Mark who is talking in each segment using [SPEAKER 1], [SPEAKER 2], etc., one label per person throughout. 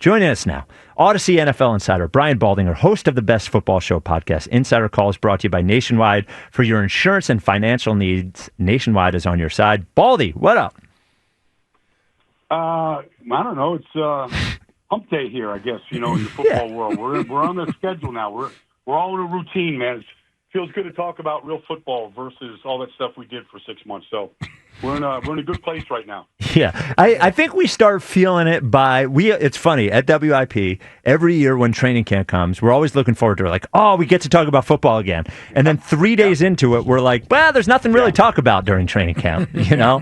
[SPEAKER 1] Joining us now, Audacy NFL insider Brian Baldinger, host of the Best Football Show podcast. Insider Calls brought to you by Nationwide. For your insurance and financial needs, Nationwide is on your side. Baldy, what up?
[SPEAKER 2] I don't know. It's hump day here, I guess, in the football world. We're on the schedule now. We're all in a routine, man. It feels good to talk about real football versus all that stuff we did for 6 months. So we're in a good place right now.
[SPEAKER 1] Yeah, I think we start feeling it it's funny, at WIP, every year when training camp comes, we're always looking forward to it, like, oh, we get to talk about football again. And then 3 days into it, we're like, well, there's nothing really to talk about during training camp,
[SPEAKER 2] No,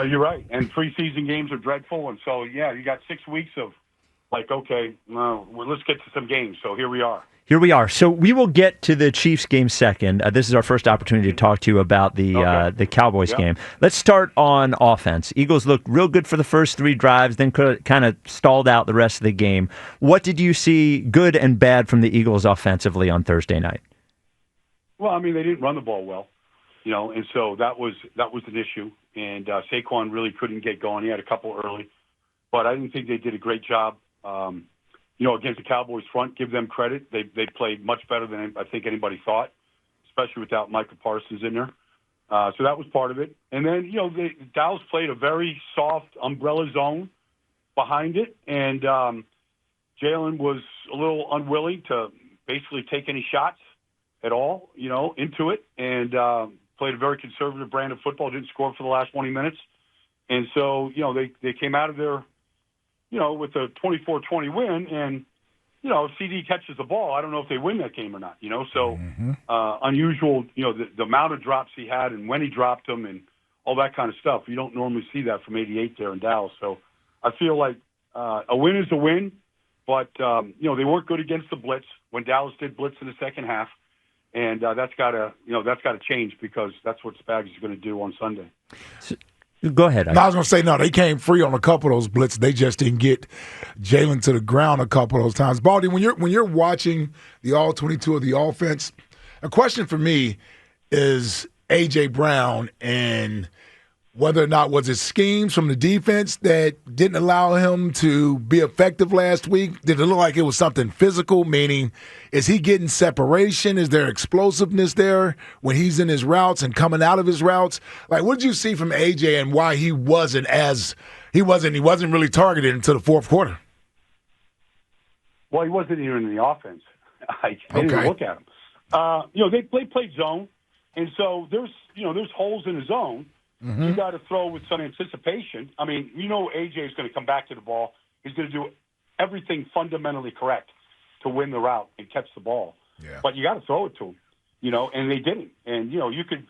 [SPEAKER 2] you're right. And preseason games are dreadful. And so, you got 6 weeks of, like, okay, well, let's get to some games. So here we are.
[SPEAKER 1] Here we are. So we will get to the Chiefs game second. This is our first opportunity to talk to you about the Cowboys game. Let's start on offense. Eagles looked real good for the first 3 drives, then kind of stalled out the rest of the game. What did you see good and bad from the Eagles offensively on Thursday night?
[SPEAKER 2] Well, I mean, they didn't run the ball well, and so that was an issue. And Saquon really couldn't get going. He had a couple early, but I didn't think they did a great job. Against the Cowboys front, give them credit. They played much better than I think anybody thought, especially without Micah Parsons in there. So that was part of it. And then, Dallas played a very soft umbrella zone behind it, and Jalen was a little unwilling to basically take any shots at all, into it, and played a very conservative brand of football, didn't score for the last 20 minutes. And so, they came out of there, with a 24-20 win, and, if CD catches the ball, I don't know if they win that game or not, So unusual, the amount of drops he had and when he dropped them and all that kind of stuff. You don't normally see that from 88 there in Dallas. So I feel like a win is a win, but, they weren't good against the blitz when Dallas did blitz in the second half. And that's got to change, because that's what Spags is going to do on Sunday.
[SPEAKER 1] Go ahead.
[SPEAKER 3] No, I was going to say, no, they came free on a couple of those blitzes. They just didn't get Jalen to the ground a couple of those times. Baldy, when you're watching the all-22 of the offense, a question for me is A.J. Brown and whether or not was it schemes from the defense that didn't allow him to be effective last week? Did it look like it was something physical, meaning is he getting separation? Is there explosiveness there when he's in his routes and coming out of his routes? Like, what did you see from A.J. and why he wasn't really targeted until the fourth quarter?
[SPEAKER 2] Well, he wasn't even in the offense. I didn't even look at him. They played zone, and so there's holes in the zone. Mm-hmm. You got to throw with some anticipation. I mean, AJ is going to come back to the ball. He's going to do everything fundamentally correct to win the route and catch the ball. Yeah. But you got to throw it to him, and they didn't. And you could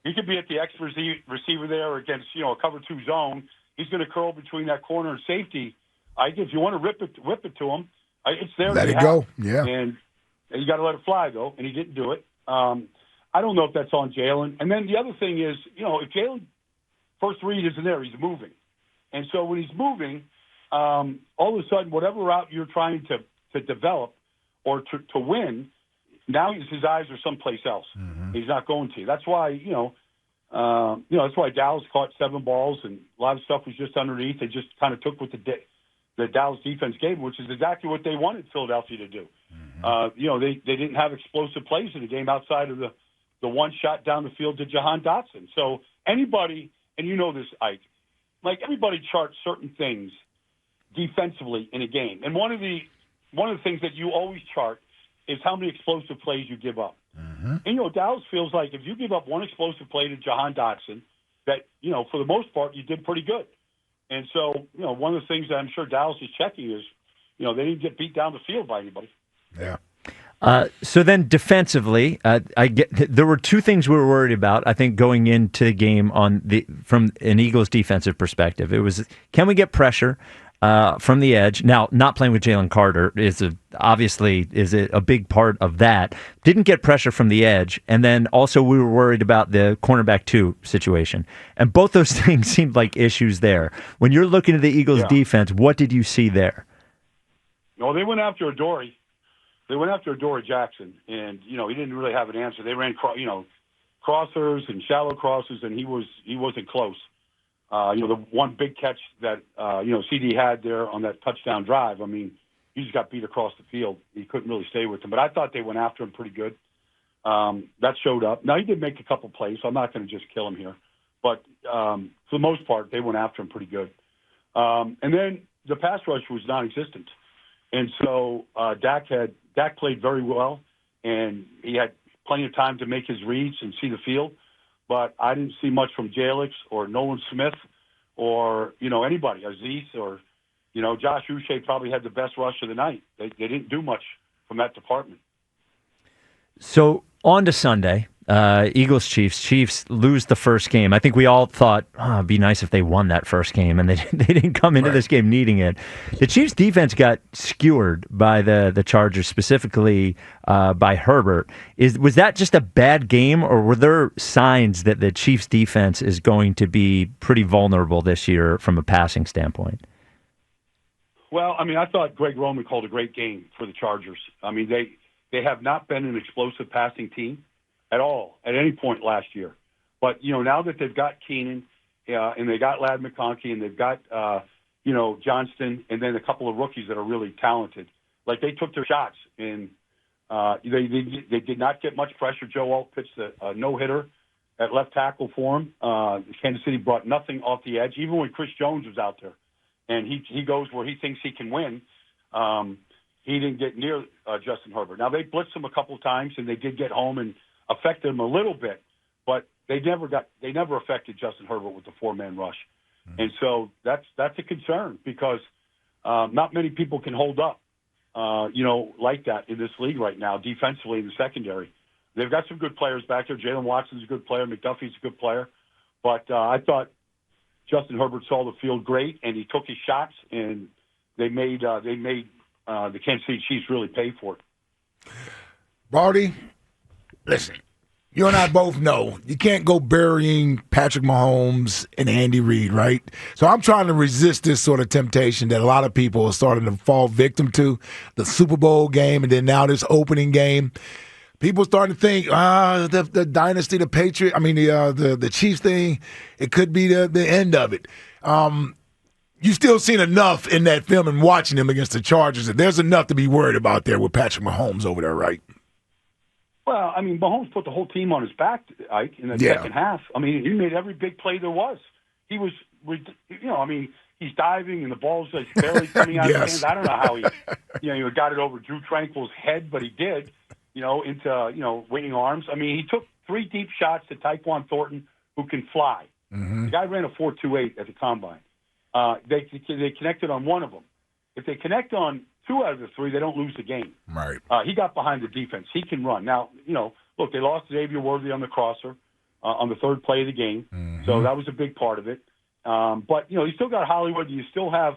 [SPEAKER 2] be at the X receiver there against a cover 2 zone. He's going to curl between that corner and safety. If you want to whip it to him, it's there.
[SPEAKER 3] Let it go. Yeah.
[SPEAKER 2] And you got to let it fly though, and he didn't do it. I don't know if that's on Jalen. And then the other thing is, if Jalen first read isn't there, he's moving. And so when he's moving, all of a sudden, whatever route you're trying to develop or to win, now his eyes are someplace else. Mm-hmm. He's not going to. That's why, that's why Dallas caught 7 balls and a lot of stuff was just underneath. They just kind of took what the Dallas defense gave, which is exactly what they wanted Philadelphia to do. Mm-hmm. They didn't have explosive plays in the game outside of the one shot down the field to Jahan Dotson. So anybody, and you know this, Ike, like everybody charts certain things defensively in a game. And one of the things that you always chart is how many explosive plays you give up. Mm-hmm. And, Dallas feels like if you give up one explosive play to Jahan Dotson, that, for the most part, you did pretty good. And so, one of the things that I'm sure Dallas is checking is, they didn't get beat down the field by anybody.
[SPEAKER 3] Yeah.
[SPEAKER 1] So then defensively, there were 2 things we were worried about, I think, going into the game from an Eagles defensive perspective. It was, can we get pressure from the edge? Now, not playing with Jalen Carter is a big part of that. Didn't get pressure from the edge. And then also we were worried about the cornerback 2 situation. And both those things seemed like issues there. When you're looking at the Eagles defense, what did you see there?
[SPEAKER 2] Well, they went after Adoree. They went after Adoree Jackson, and he didn't really have an answer. They ran crossers and shallow crosses, and he wasn't close. The one big catch that, CD had there on that touchdown drive, I mean, he just got beat across the field. He couldn't really stay with him. But I thought they went after him pretty good. That showed up. Now, he did make a couple plays, so I'm not going to just kill him here. But for the most part, they went after him pretty good. And then the pass rush was non-existent. And so Dak played very well, and he had plenty of time to make his reads and see the field. But I didn't see much from Jalix or Nolan Smith or, anybody, Aziz or, Josh Uche probably had the best rush of the night. They didn't do much from that department.
[SPEAKER 1] So on to Sunday, Eagles-Chiefs. Chiefs lose the first game. I think we all thought, it'd be nice if they won that first game, and they didn't come into this game needing it. The Chiefs' defense got skewered by the Chargers, specifically by Herbert. Was that just a bad game, or were there signs that the Chiefs' defense is going to be pretty vulnerable this year from a passing standpoint?
[SPEAKER 2] Well, I mean, I thought Greg Roman called a great game for the Chargers. I mean, they have not been an explosive passing team at all at any point last year. But, now that they've got Keenan and they got Ladd McConkey and they've got, Johnston and then a couple of rookies that are really talented, like they took their shots and they did not get much pressure. Joe Alt pitched a no-hitter at left tackle for him. Kansas City brought nothing off the edge, even when Chris Jones was out there. And he goes where he thinks he can win. He didn't get near Justin Herbert. Now, they blitzed him a couple of times, and they did get home and affected him a little bit, but they never affected Justin Herbert with the four-man rush. Mm-hmm. And so that's a concern because not many people can hold up, like that in this league right now, defensively in the secondary. They've got some good players back there. Jalen Watson's a good player. McDuffie's a good player. But I thought Justin Herbert saw the field great, and he took his shots, and they made the Kansas City Chiefs really pay for it.
[SPEAKER 3] Baldy, listen, you and I both know you can't go burying Patrick Mahomes and Andy Reid, right? So I'm trying to resist this sort of temptation that a lot of people are starting to fall victim to, the Super Bowl game and then now this opening game. People starting to think, the dynasty, the Patriot, the Chiefs thing, it could be the end of it. You still seen enough in that film and watching him against the Chargers that there's enough to be worried about there with Patrick Mahomes over there, right?
[SPEAKER 2] Well, Mahomes put the whole team on his back, Ike, in the second half. He made every big play there was. He was, he's diving and the ball's like barely coming out of his hands. I don't know how he got it over Drew Tranquil's head, but he did, into, waiting arms. He took 3 deep shots to Tyquan Thornton, who can fly. Mm-hmm. The guy ran a 4.28 at the combine. They connected on one of them. If they connect on 2 out of the 3, they don't lose the game.
[SPEAKER 3] Right.
[SPEAKER 2] He got behind the defense. He can run. Now, look, they lost Xavier Worthy on the crosser on the 3rd play of the game, so that was a big part of it. But, you still got Hollywood. You still have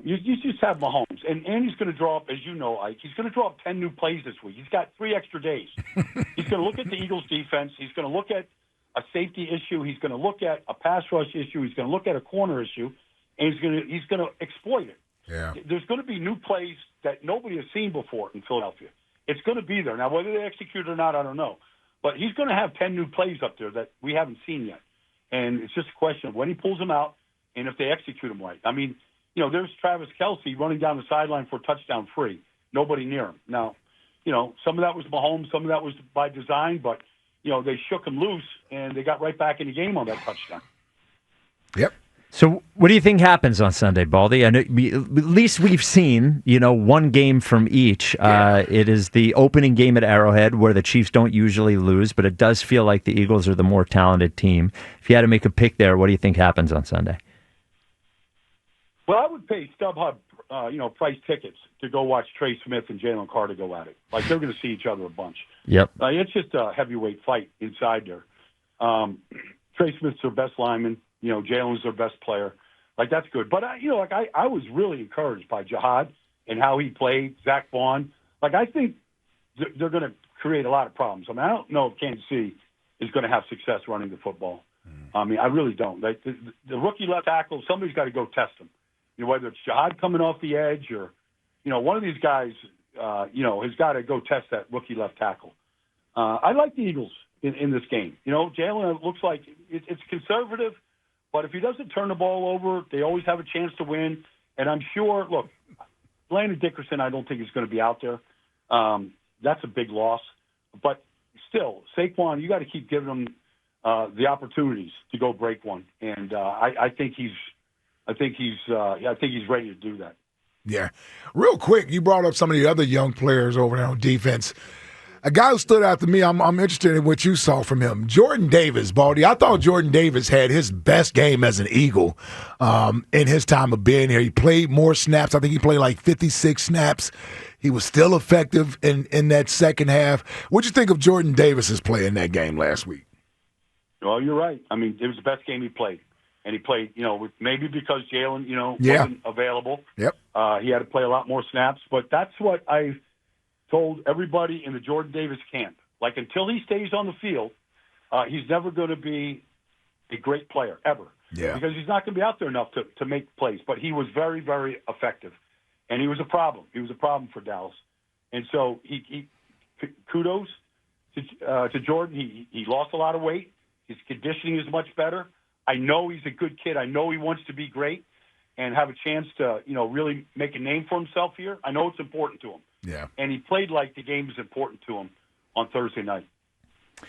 [SPEAKER 2] you just have Mahomes. And Andy's going to draw up, as you know, Ike, he's going to draw up 10 new plays this week. He's got 3 extra days. He's going to look at the Eagles' defense. He's going to look at a safety issue. He's going to look at a pass rush issue. He's going to look at a corner issue, and he's going to exploit it.
[SPEAKER 3] Yeah.
[SPEAKER 2] There's going to be new plays that nobody has seen before in Philadelphia. It's going to be there. Now, whether they execute or not, I don't know. But he's going to have 10 new plays up there that we haven't seen yet. And it's just a question of when he pulls them out and if they execute them right. There's Travis Kelce running down the sideline for a touchdown free. Nobody near him. Now, some of that was Mahomes, some of that was by design, but, they shook him loose and they got right back in the game on that touchdown.
[SPEAKER 3] Yep.
[SPEAKER 1] So what do you think happens on Sunday, Baldy? I know, at least we've seen, one game from each. Yeah. It is the opening game at Arrowhead where the Chiefs don't usually lose, but it does feel like the Eagles are the more talented team. If you had to make a pick there, what do you think happens on Sunday?
[SPEAKER 2] Well, I would pay StubHub, price tickets to go watch Trey Smith and Jalen Carter go at it. Like, they're going to see each other a bunch.
[SPEAKER 1] Yep.
[SPEAKER 2] It's just a heavyweight fight inside there. Trey Smith's their best lineman. Jalen's their best player. Like, that's good. But, I was really encouraged by Jihad and how he played, Zach Vaughn. Like, I think they're going to create a lot of problems. I don't know if Kansas City is going to have success running the football. I really don't. Like, the rookie left tackle, somebody's got to go test him. Whether it's Jihad coming off the edge or, one of these guys, has got to go test that rookie left tackle. I like the Eagles in this game. Jalen looks like it's conservative, But if he doesn't turn the ball over, they always have a chance to win. And I'm sure, look, Landon Dickerson, I don't think is going to be out there. That's a big loss. But still, Saquon, you got to keep giving him the opportunities to go break one. And I think he's ready to do that.
[SPEAKER 3] Yeah. Real quick, you brought up some of the other young players over there on defense. A guy who stood out to me, I'm interested in what you saw from him. Jordan Davis, Baldy. I thought Jordan Davis had his best game as an Eagle in his time of being here. He played more snaps. I think he played like 56 snaps. He was still effective in that second half. What'd you think of Jordan Davis's play in that game last week?
[SPEAKER 2] Well, you're right. I mean, it was the best game he played. And he played, maybe because Jalen, wasn't available.
[SPEAKER 3] Yep.
[SPEAKER 2] He had to play a lot more snaps. But that's what I told everybody in the Jordan Davis camp. Like, until he stays on the field, he's never going to be a great player, ever.
[SPEAKER 3] Yeah.
[SPEAKER 2] Because he's not going to be out there enough to make plays. But he was very, very effective. And he was a problem. He was a problem for Dallas. And so he kudos to Jordan. He lost a lot of weight. His conditioning is much better. I know he's a good kid. I know he wants to be great and have a chance to, really make a name for himself here. I know it's important to him.
[SPEAKER 3] Yeah.
[SPEAKER 2] And he played like the game is important to him on Thursday night.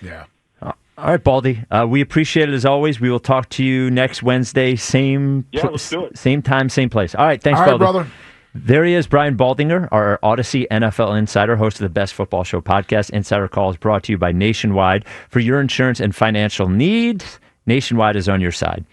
[SPEAKER 3] Yeah.
[SPEAKER 1] All right, Baldy. We appreciate it as always. We will talk to you next Wednesday.
[SPEAKER 2] Let's do it.
[SPEAKER 1] Same time, same place. All right, thanks,
[SPEAKER 3] All right,
[SPEAKER 1] Baldy.
[SPEAKER 3] brother.
[SPEAKER 1] There he is, Brian Baldinger, our Audacy NFL insider, host of the Best Football Show podcast. Insider Call is brought to you by Nationwide. For your insurance and financial needs, Nationwide is on your side.